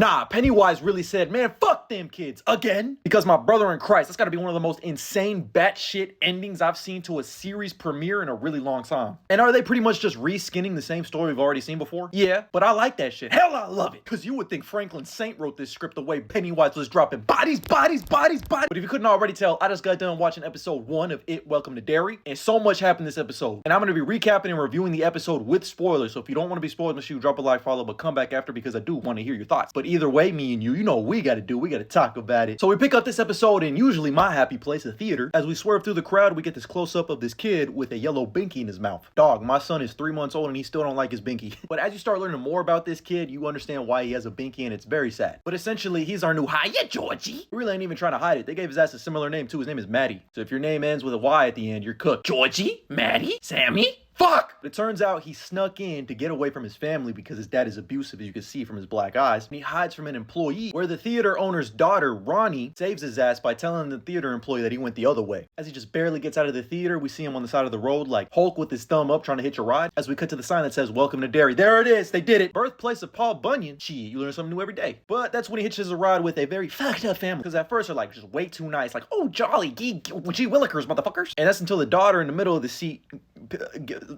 Nah, Pennywise really said, man, fuck them kids again. Because my brother in Christ, that's gotta be one of the most insane batshit endings I've seen to a series premiere in a really long time. And are they pretty much just reskinning the same story we've already seen before? Yeah, but I like that shit. Hell, I love it. Cause you would think Franklin Saint wrote this script the way Pennywise was dropping bodies. But if you couldn't already tell, I just got done watching episode 1 of It, Welcome to Derry. And so much happened this episode. And I'm gonna be recapping and reviewing the episode with spoilers. So if you don't want to be spoiled, make sure you drop a like, follow, but come back after because I do want to hear your thoughts. But either way, me and you know what we gotta do. We gotta talk about it. So we pick up this episode in usually my happy place, the theater. As we swerve through the crowd, we get this close-up of this kid with a yellow binky in his mouth. Dog, my son is 3 months old and he still don't like his binky. But as you start learning more about this kid, you understand why he has a binky and it's very sad. But essentially, he's our new hiya, Georgie. We really ain't even trying to hide it. They gave his ass a similar name too. His name is Maddie. So if your name ends with a Y at the end, you're cooked. Georgie? Maddie? Sammy? Fuck! But it turns out he snuck in to get away from his family because his dad is abusive, as you can see from his black eyes. And he hides from an employee where the theater owner's daughter, Ronnie, saves his ass by telling the theater employee that he went the other way. As he just barely gets out of the theater, we see him on the side of the road like Hulk with his thumb up trying to hitch a ride. As we cut to the sign that says, "Welcome to Derry." There it is, they did it. Birthplace of Paul Bunyan. Gee, you learn something new every day. But that's when he hitches a ride with a very fucked up family. Because at first they're like just way too nice. Like, oh, jolly, gee willikers, motherfuckers. And that's until the daughter in the middle of the seat,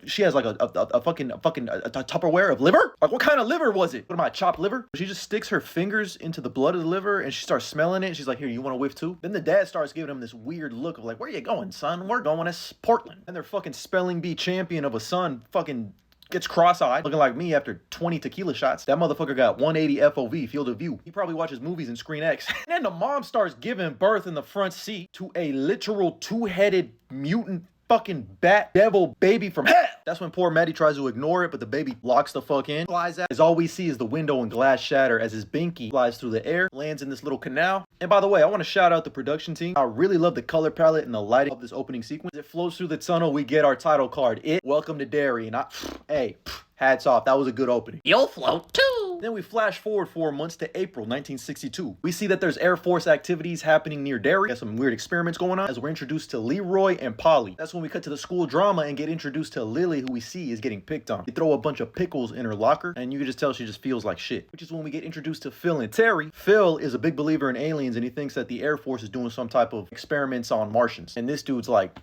she has like a Tupperware of liver? Like, what kind of liver was it? What am I, chopped liver? She just sticks her fingers into the blood of the liver and she starts smelling it. She's like, here, you want to whiff too? Then the dad starts giving him this weird look of like, where you going, son? We're going to Portland. And their fucking spelling bee champion of a son fucking gets cross-eyed, looking like me after 20 tequila shots. That motherfucker got 180 FOV, field of view. He probably watches movies in Screen X. And then the mom starts giving birth in the front seat to a literal two-headed mutant fucking bat devil baby from hell. That's when poor Maddie tries to ignore it, but the baby locks the fuck in. Flies out. As all we see is the window and glass shatter as his binky flies through the air, lands in this little canal. And by the way, I want to shout out the production team. I really love the color palette and the lighting of this opening sequence. As it flows through the tunnel, we get our title card. It, Welcome to Derry. And hats off. That was a good opening. You'll float too. Then we flash forward 4 months to April 1962. We see that there's Air Force activities happening near Derry. Got some weird experiments going on as we're introduced to Leroy and Polly. That's when we cut to the school drama and get introduced to Lily, who we see is getting picked on. They throw a bunch of pickles in her locker and you can just tell she just feels like shit. Which is when we get introduced to Phil and Terry. Phil is a big believer in aliens and he thinks that the Air Force is doing some type of experiments on Martians. And this dude's like,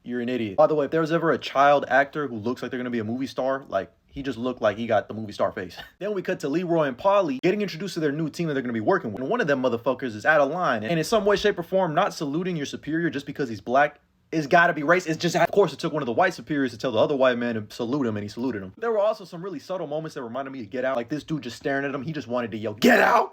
you're an idiot. By the way, if there was ever a child actor who looks like they're gonna be a movie star, like, he just looked like he got the movie star face. Then we cut to Leroy and Polly getting introduced to their new team that they're going to be working with. And one of them motherfuckers is out of line. And in some way, shape, or form, not saluting your superior just because he's black is gotta be racist. It's just, of course, it took one of the white superiors to tell the other white man to salute him, and he saluted him. There were also some really subtle moments that reminded me of Get Out. Like this dude just staring at him. He just wanted to yell, "Get out!"